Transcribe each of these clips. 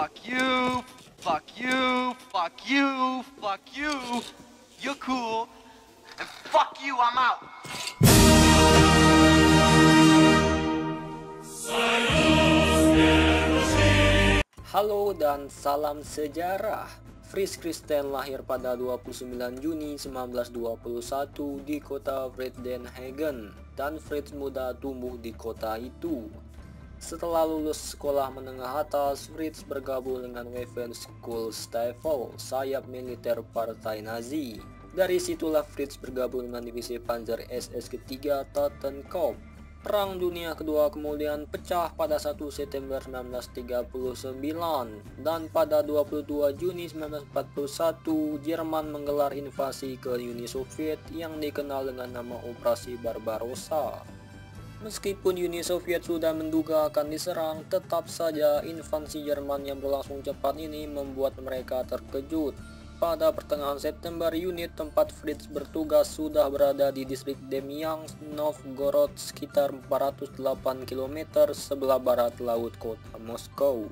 fuck you, fuck you, fuck you, fuck you. You're cool. And fuck you, I'm out. Halo dan salam sejarah. Fritz Kristen lahir pada 29 Juni 1921 di kota Vredenhagen, dan Fritz muda tumbuh di kota itu. Setelah lulus sekolah menengah atas, Fritz bergabung dengan Waffenskohlstaffel, sayap militer Partai Nazi. Dari situlah Fritz bergabung dengan divisi Panzer SS ketiga Totenkopf. Perang Dunia Kedua kemudian pecah pada 1 September 1939, dan pada 22 Juni 1941 Jerman menggelar invasi ke Uni Soviet yang dikenal dengan nama Operasi Barbarossa. Meskipun Uni Soviet sudah menduga akan diserang, tetap saja invasi Jerman yang berlangsung cepat ini membuat mereka terkejut. Pada pertengahan September, unit tempat Fritz bertugas sudah berada di distrik Demyansk, Novgorod, sekitar 408 km sebelah barat laut kota Moskow.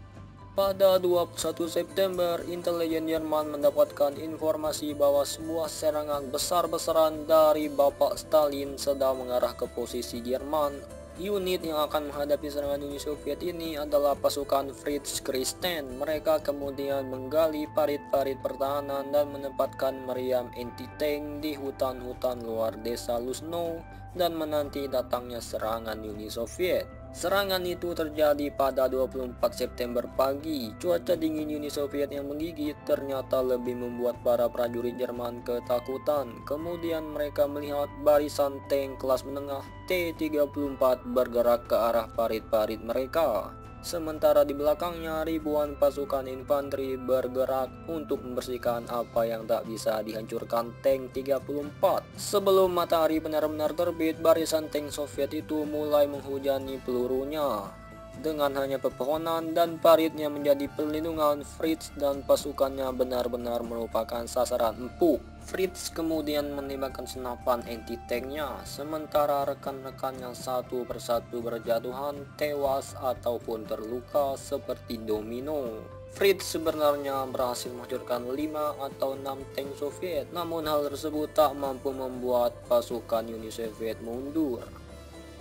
Pada 21 September, intelijen Jerman mendapatkan informasi bahwa sebuah serangan besar-besaran dari Bapak Stalin sedang mengarah ke posisi Jerman. Unit yang akan menghadapi serangan Uni Soviet ini adalah pasukan Fritz Kristen. Mereka kemudian menggali parit-parit pertahanan dan menempatkan meriam anti-tank di hutan-hutan luar desa Luzhno dan menanti datangnya serangan Uni Soviet. Serangan itu terjadi pada 24 September pagi. Cuaca dingin Uni Soviet yang menggigit ternyata lebih membuat para prajurit Jerman ketakutan. Kemudian mereka melihat barisan tank kelas menengah T-34 bergerak ke arah parit-parit mereka. Sementara di belakangnya ribuan pasukan infanteri bergerak untuk membersihkan apa yang tak bisa dihancurkan tank 34. Sebelum matahari benar-benar terbit, barisan tank Soviet itu mulai menghujani pelurunya. Dengan hanya pepohonan dan paritnya menjadi perlindungan, Fritz dan pasukannya benar-benar merupakan sasaran empuk. Fritz kemudian menembakkan senapan anti-tanknya, sementara rekan-rekannya satu persatu berjatuhan, tewas ataupun terluka seperti domino. Fritz sebenarnya berhasil menghancurkan 5 atau 6 tank Soviet, namun hal tersebut tak mampu membuat pasukan Uni Soviet mundur.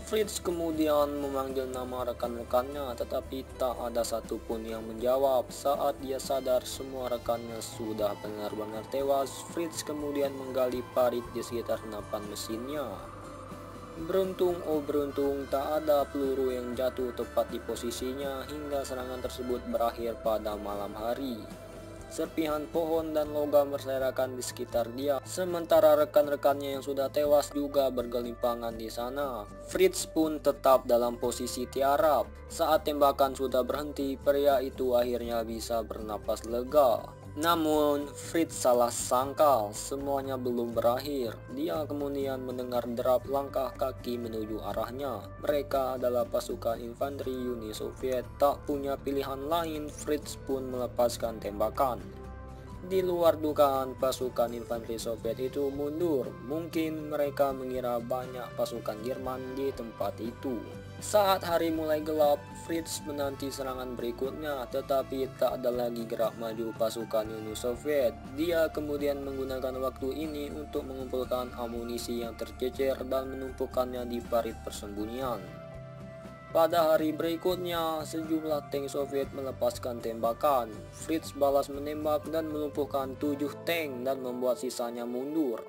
Fritz kemudian memanggil nama rekan-rekannya, tetapi tak ada satupun yang menjawab. Saat dia sadar semua rekannya sudah benar-benar tewas, Fritz kemudian menggali parit di sekitar senapan mesinnya. Beruntung, oh beruntung, tak ada peluru yang jatuh tepat di posisinya hingga serangan tersebut berakhir pada malam hari. Serpihan pohon dan logam berserakan di sekitar dia, sementara rekan-rekannya yang sudah tewas juga bergelimpangan di sana. Fritz pun tetap dalam posisi tiarap. Saat tembakan sudah berhenti, pria itu akhirnya bisa bernapas lega. Namun, Fritz salah sangka, semuanya belum berakhir. Dia kemudian mendengar derap langkah kaki menuju arahnya. Mereka adalah pasukan infanteri Uni Soviet. Tak punya pilihan lain, Fritz pun melepaskan tembakan. Di luar dugaan, pasukan infanteri Soviet itu mundur. Mungkin mereka mengira banyak pasukan Jerman di tempat itu. Saat hari mulai gelap, Fritz menanti serangan berikutnya, tetapi tak ada lagi gerak maju pasukan Uni Soviet. Dia kemudian menggunakan waktu ini untuk mengumpulkan amunisi yang tercecer dan menumpukannya di parit persembunyian. Pada hari berikutnya, sejumlah tank Soviet melepaskan tembakan. Fritz balas menembak dan melumpuhkan 7 tank dan membuat sisanya mundur.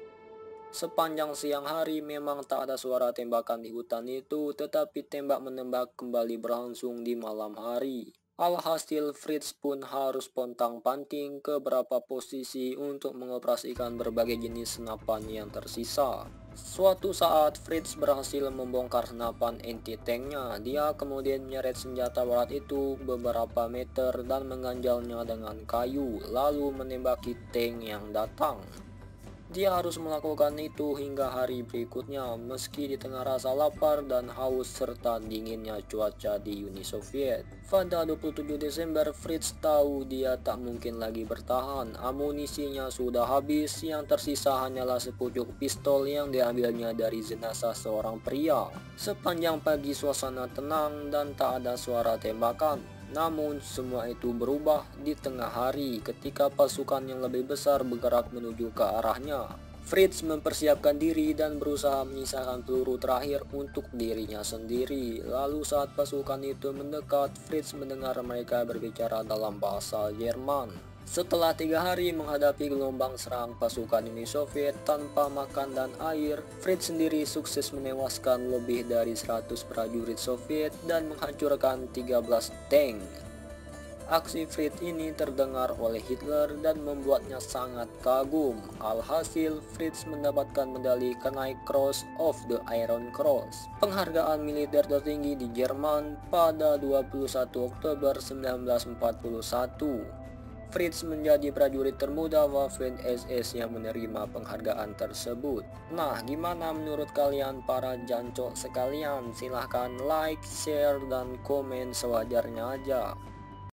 Sepanjang siang hari memang tak ada suara tembakan di hutan itu, tetapi tembak-menembak kembali berlangsung di malam hari. Alhasil Fritz pun harus pontang-panting ke beberapa posisi untuk mengoperasikan berbagai jenis senapan yang tersisa. Suatu saat Fritz berhasil membongkar senapan anti-tanknya. Dia kemudian menyeret senjata berat itu beberapa meter dan mengganjalnya dengan kayu, lalu menembaki tank yang datang. Dia harus melakukan itu hingga hari berikutnya, meski di tengah rasa lapar dan haus serta dinginnya cuaca di Uni Soviet. Pada 27 Desember, Fritz tahu dia tak mungkin lagi bertahan. Amunisinya sudah habis, yang tersisa hanyalah sepucuk pistol yang diambilnya dari jenazah seorang pria. Sepanjang pagi suasana tenang dan tak ada suara tembakan. Namun semua itu berubah di tengah hari ketika pasukan yang lebih besar bergerak menuju ke arahnya. Fritz mempersiapkan diri dan berusaha menyisakan peluru terakhir untuk dirinya sendiri. Lalu saat pasukan itu mendekat, Fritz mendengar mereka berbicara dalam bahasa Jerman. Setelah 3 hari menghadapi gelombang serang pasukan Uni Soviet tanpa makan dan air, Fritz sendiri sukses menewaskan lebih dari 100 prajurit Soviet dan menghancurkan 13 tank. Aksi Fritz ini terdengar oleh Hitler dan membuatnya sangat kagum. Alhasil, Fritz mendapatkan medali Knight Cross of the Iron Cross, penghargaan militer tertinggi di Jerman pada 21 Oktober 1941. Fritz menjadi prajurit termuda Waffen SS yang menerima penghargaan tersebut. Nah, gimana menurut kalian para jancok sekalian? Silahkan like, share, dan komen sewajarnya aja.